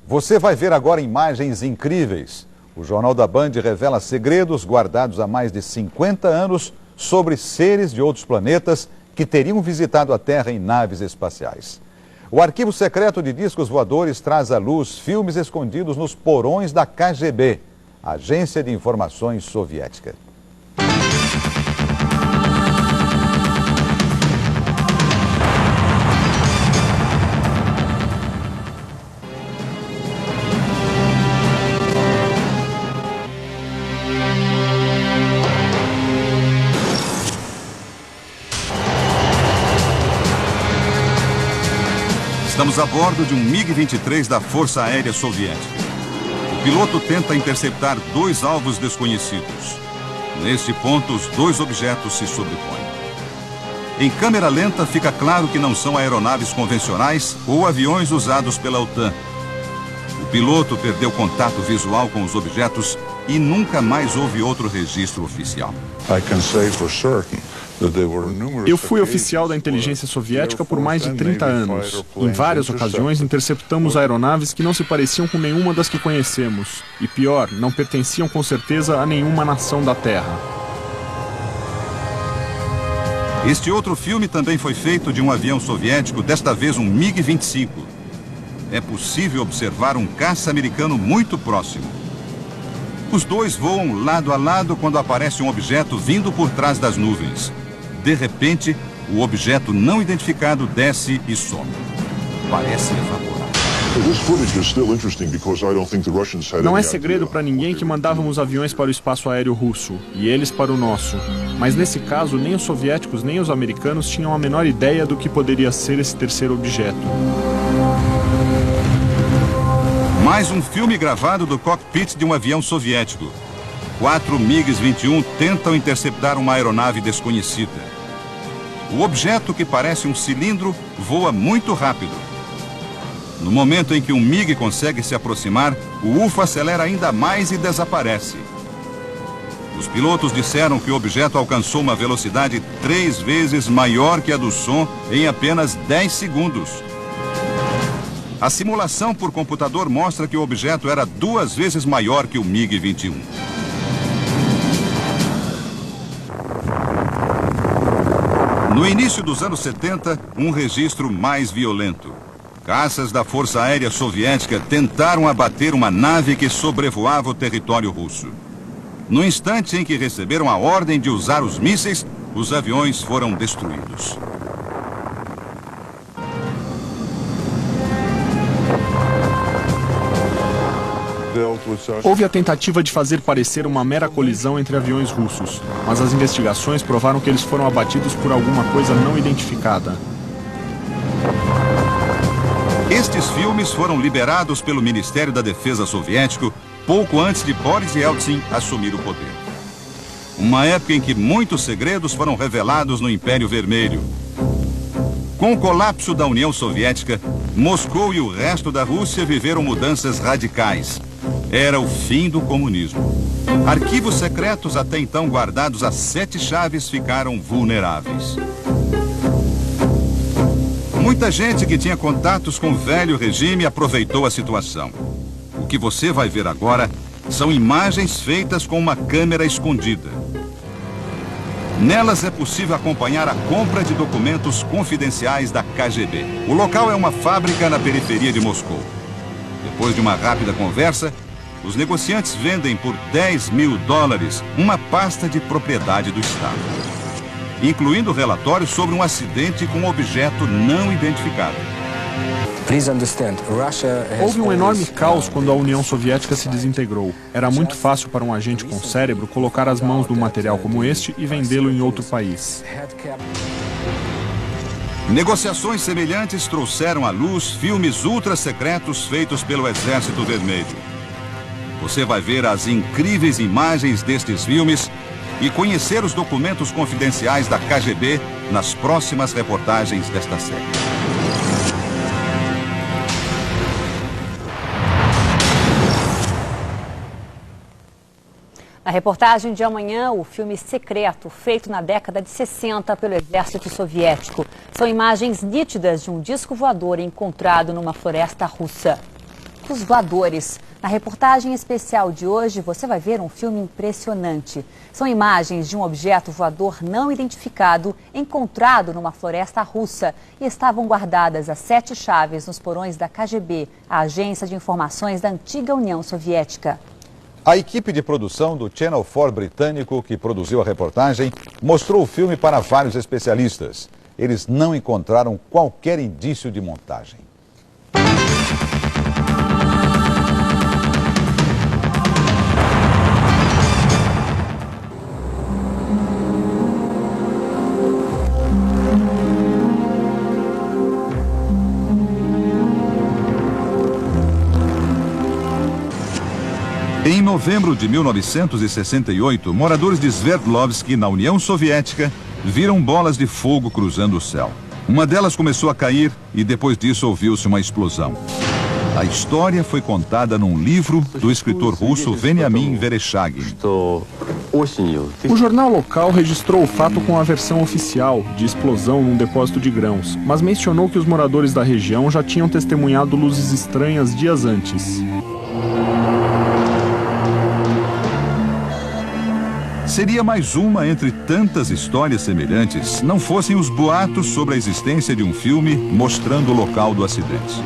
Você vai ver agora imagens incríveis. O Jornal da Band revela segredos guardados há mais de 50 anos sobre seres de outros planetas que teriam visitado a Terra em naves espaciais. O arquivo secreto de discos voadores traz à luz filmes escondidos nos porões da KGB, Agência de Informações Soviética. Estamos a bordo de um MiG-23 da Força Aérea Soviética. O piloto tenta interceptar dois alvos desconhecidos. Neste ponto, os dois objetos se sobrepõem. Em câmera lenta, fica claro que não são aeronaves convencionais ou aviões usados pela OTAN. O piloto perdeu contato visual com os objetos e nunca mais houve outro registro oficial. Eu fui oficial da inteligência soviética por mais de 30 anos. Em várias ocasiões, interceptamos aeronaves que não se pareciam com nenhuma das que conhecemos. E pior, não pertenciam com certeza a nenhuma nação da Terra. Este outro filme também foi feito de um avião soviético, desta vez um MiG-25. É possível observar um caça americano muito próximo. Os dois voam lado a lado quando aparece um objeto vindo por trás das nuvens. De repente, o objeto não identificado desce e some. Parece evaporar. Não é segredo para ninguém que mandávamos aviões para o espaço aéreo russo, e eles para o nosso. Mas nesse caso, nem os soviéticos nem os americanos tinham a menor ideia do que poderia ser esse terceiro objeto. Mais um filme gravado do cockpit de um avião soviético. 4 MiGs-21 tentam interceptar uma aeronave desconhecida. O objeto, que parece um cilindro, voa muito rápido. No momento em que um MiG consegue se aproximar, o UFO acelera ainda mais e desaparece. Os pilotos disseram que o objeto alcançou uma velocidade 3 vezes maior que a do som em apenas 10 segundos. A simulação por computador mostra que o objeto era 2 vezes maior que o MiG-21. No início dos anos 70, um registro mais violento. Caças da Força Aérea Soviética tentaram abater uma nave que sobrevoava o território russo. No instante em que receberam a ordem de usar os mísseis, os aviões foram destruídos. Houve a tentativa de fazer parecer uma mera colisão entre aviões russos, mas as investigações provaram que eles foram abatidos por alguma coisa não identificada. Estes filmes foram liberados pelo Ministério da Defesa soviético pouco antes de Boris Yeltsin assumir o poder. Uma época em que muitos segredos foram revelados no Império Vermelho. Com o colapso da União Soviética, Moscou e o resto da Rússia viveram mudanças radicais. Era o fim do comunismo. Arquivos secretos até então guardados a 7 chaves ficaram vulneráveis. Muita gente que tinha contatos com o velho regime aproveitou a situação. O que você vai ver agora são imagens feitas com uma câmera escondida. Nelas é possível acompanhar a compra de documentos confidenciais da KGB. O local é uma fábrica na periferia de Moscou. Depois de uma rápida conversa, os negociantes vendem por $10 mil uma pasta de propriedade do Estado, incluindo relatórios sobre um acidente com um objeto não identificado. Houve um enorme caos quando a União Soviética se desintegrou. Era muito fácil para um agente com cérebro colocar as mãos num material como este e vendê-lo em outro país. Negociações semelhantes trouxeram à luz filmes ultra-secretos feitos pelo Exército Vermelho. Você vai ver as incríveis imagens destes filmes e conhecer os documentos confidenciais da KGB nas próximas reportagens desta série. Na reportagem de amanhã, o filme Secreto, feito na década de 60 pelo exército soviético. São imagens nítidas de um disco voador encontrado numa floresta russa. objetos voadores. Na reportagem especial de hoje, você vai ver um filme impressionante. São imagens de um objeto voador não identificado encontrado numa floresta russa e estavam guardadas as 7 chaves nos porões da KGB, a agência de informações da antiga União Soviética. A equipe de produção do Channel 4 britânico que produziu a reportagem mostrou o filme para vários especialistas. Eles não encontraram qualquer indício de montagem. Em novembro de 1968, moradores de Sverdlovsk, na União Soviética, viram bolas de fogo cruzando o céu. Uma delas começou a cair e depois disso ouviu-se uma explosão. A história foi contada num livro do escritor russo Veniamin Vereshchagin. O jornal local registrou o fato com a versão oficial, de explosão num depósito de grãos, mas mencionou que os moradores da região já tinham testemunhado luzes estranhas dias antes. Seria mais uma entre tantas histórias semelhantes, não fossem os boatos sobre a existência de um filme mostrando o local do acidente.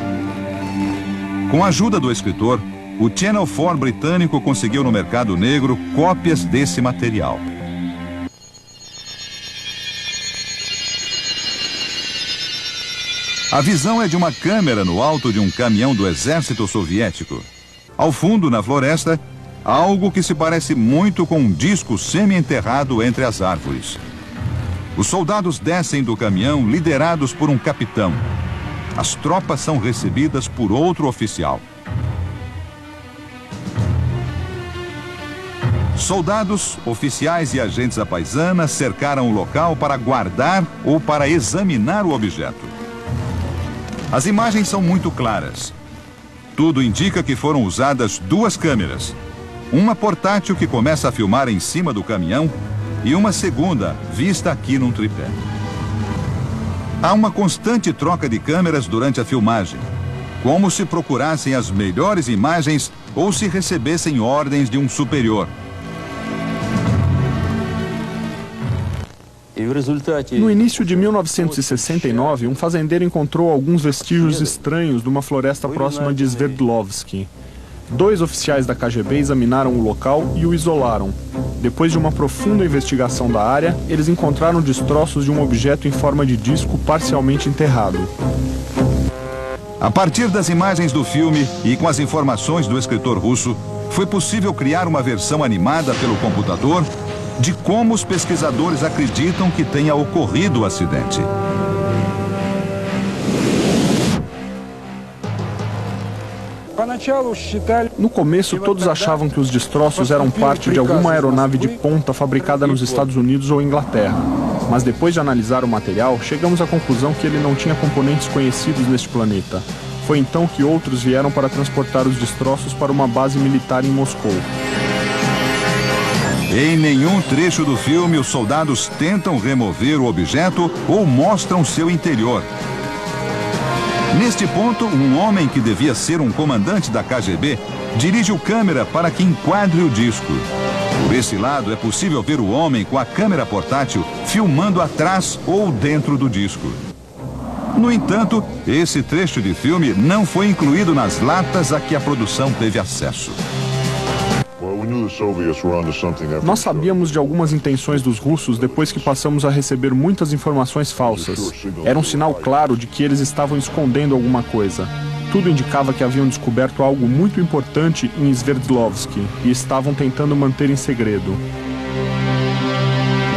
Com a ajuda do escritor, o Channel 4 britânico conseguiu no mercado negro cópias desse material. A visão é de uma câmera no alto de um caminhão do exército soviético. Ao fundo, na floresta, algo que se parece muito com um disco semi-enterrado entre as árvores. Os soldados descem do caminhão liderados por um capitão. As tropas são recebidas por outro oficial. Soldados, oficiais e agentes à paisana cercaram o local para guardar ou para examinar o objeto. As imagens são muito claras. Tudo indica que foram usadas 2 câmeras. Uma portátil que começa a filmar em cima do caminhão e uma segunda vista aqui num tripé. Há uma constante troca de câmeras durante a filmagem, como se procurassem as melhores imagens ou se recebessem ordens de um superior. No início de 1969, um fazendeiro encontrou alguns vestígios estranhos de uma floresta próxima de Sverdlovsk. 2 oficiais da KGB examinaram o local e o isolaram. Depois de uma profunda investigação da área, eles encontraram destroços de um objeto em forma de disco parcialmente enterrado. A partir das imagens do filme e com as informações do escritor russo, foi possível criar uma versão animada pelo computador de como os pesquisadores acreditam que tenha ocorrido o acidente. No começo, todos achavam que os destroços eram parte de alguma aeronave de ponta fabricada nos Estados Unidos ou Inglaterra. Mas depois de analisar o material, chegamos à conclusão que ele não tinha componentes conhecidos neste planeta. Foi então que outros vieram para transportar os destroços para uma base militar em Moscou. Em nenhum trecho do filme, os soldados tentam remover o objeto ou mostram seu interior. Neste ponto, um homem que devia ser um comandante da KGB dirige o câmera para que enquadre o disco. Por esse lado, é possível ver o homem com a câmera portátil filmando atrás ou dentro do disco. No entanto, esse trecho de filme não foi incluído nas latas a que a produção teve acesso. Nós sabíamos de algumas intenções dos russos depois que passamos a receber muitas informações falsas. Era um sinal claro de que eles estavam escondendo alguma coisa. Tudo indicava que haviam descoberto algo muito importante em Sverdlovsk e estavam tentando manter em segredo.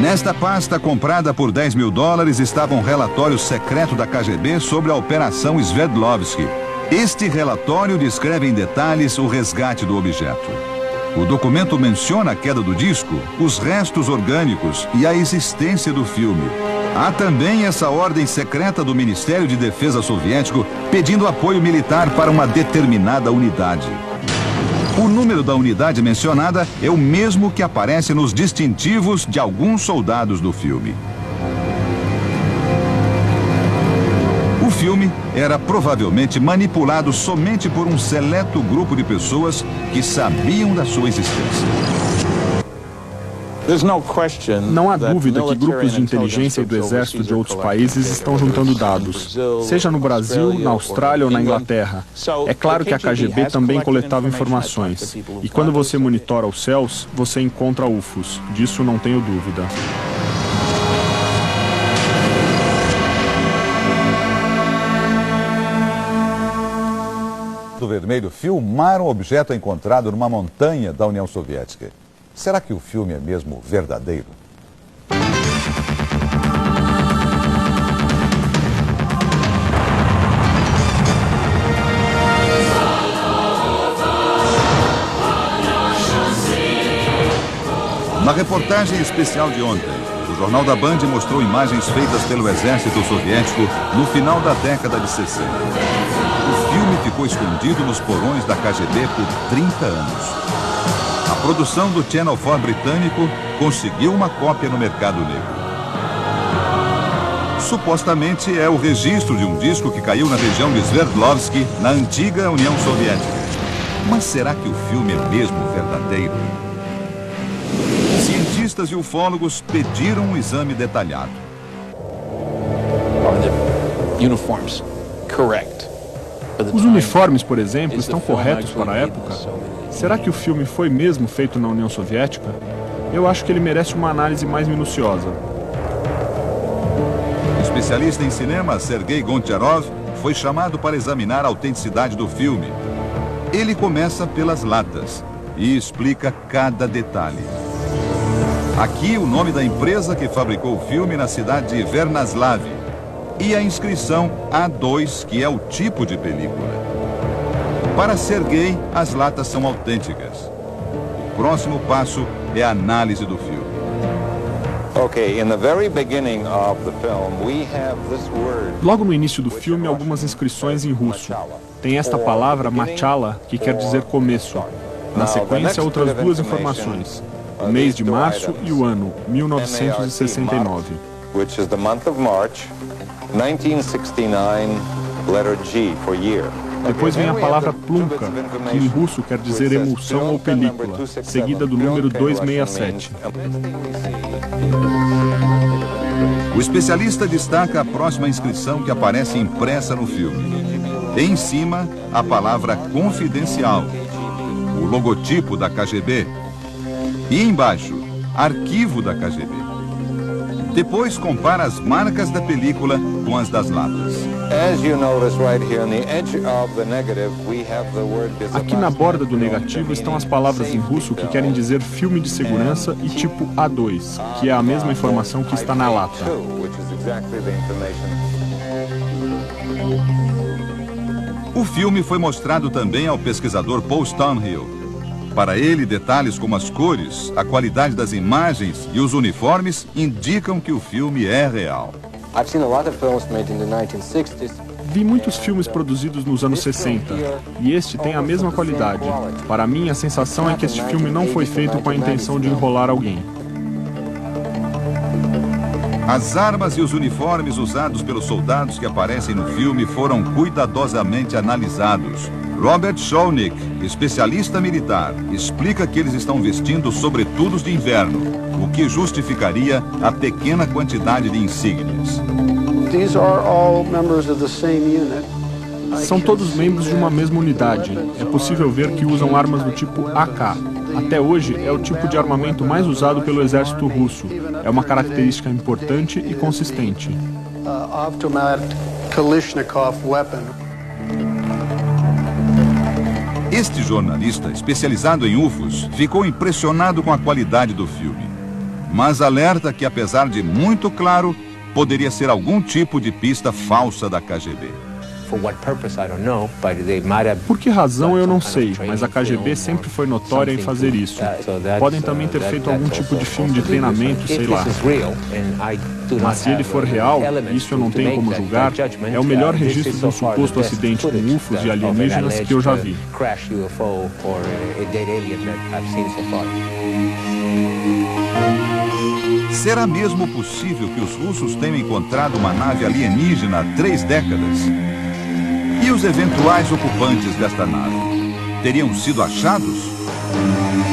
Nesta pasta comprada por $10 mil estava um relatório secreto da KGB sobre a Operação Sverdlovsk. Este relatório descreve em detalhes o resgate do objeto. O documento menciona a queda do disco, os restos orgânicos e a existência do filme. Há também essa ordem secreta do Ministério de Defesa soviético pedindo apoio militar para uma determinada unidade. O número da unidade mencionada é o mesmo que aparece nos distintivos de alguns soldados do filme. O filme era provavelmente manipulado somente por um seleto grupo de pessoas que sabiam da sua existência. Não há dúvida que grupos de inteligência e do exército de outros países estão juntando dados, seja no Brasil, na Austrália ou na Inglaterra. É claro que a KGB também coletava informações. E quando você monitora os céus, você encontra UFOs. Disso não tenho dúvida. Do Vermelho filmaram um objeto encontrado numa montanha da União Soviética. Será que o filme é mesmo verdadeiro? Na reportagem especial de ontem, o Jornal da Band mostrou imagens feitas pelo exército soviético no final da década de 60. O filme ficou escondido nos porões da KGB por 30 anos. A produção do Channel 4 britânico conseguiu uma cópia no mercado negro. Supostamente é o registro de um disco que caiu na região de Sverdlovsk, na antiga União Soviética. Mas será que o filme é mesmo verdadeiro? Cientistas e ufólogos pediram um exame detalhado. Os uniformes, por exemplo, estão corretos para a época? Será que o filme foi mesmo feito na União Soviética? Eu acho que ele merece uma análise mais minuciosa. O especialista em cinema, Sergei Goncharov, foi chamado para examinar a autenticidade do filme. Ele começa pelas latas e explica cada detalhe. Aqui o nome da empresa que fabricou o filme na cidade de Vernaslav e a inscrição A2, que é o tipo de película. Para Sergei, as latas são autênticas. O próximo passo é a análise do filme. Logo no início do filme, algumas inscrições em russo. Tem esta palavra, machala, que quer dizer começo. Na sequência, outras duas informações. O mês de março e o ano, 1969. Which is the month of March, 1969, letter G for year. Depois vem a palavra plumka, que em russo quer dizer emulsão ou película, seguida do número 267. O especialista destaca a próxima inscrição que aparece impressa no filme. Em cima, a palavra confidencial, o logotipo da KGB. E embaixo, arquivo da KGB. Depois compara as marcas da película com as das latas. Aqui na borda do negativo estão as palavras em russo que querem dizer filme de segurança e tipo A2, que é a mesma informação que está na lata. O filme foi mostrado também ao pesquisador Paul Stonehill. Para ele, detalhes como as cores, a qualidade das imagens e os uniformes indicam que o filme é real. Vi muitos filmes produzidos nos anos 60, e este tem a mesma qualidade. Para mim, a sensação é que este filme não foi feito com a intenção de enrolar alguém. As armas e os uniformes usados pelos soldados que aparecem no filme foram cuidadosamente analisados. Robert Schoenig, especialista militar, explica que eles estão vestindo sobretudos de inverno, o que justificaria a pequena quantidade de insígnias. São todos membros de uma mesma unidade. É possível ver que usam armas do tipo AK. Até hoje, é o tipo de armamento mais usado pelo exército russo. É uma característica importante e consistente. Este jornalista, especializado em UFOs, ficou impressionado com a qualidade do filme. Mas alerta que, apesar de muito claro, poderia ser algum tipo de pista falsa da KGB. Por que razão eu não sei, mas a KGB sempre foi notória em fazer isso. Podem também ter feito algum tipo de filme de treinamento, sei lá. Mas se ele for real, isso eu não tenho como julgar, é o melhor registro de um suposto acidente com UFOs e alienígenas que eu já vi. Será mesmo possível que os russos tenham encontrado uma nave alienígena há 3 décadas? E os eventuais ocupantes desta nave teriam sido achados?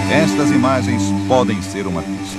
Estas imagens podem ser uma pista.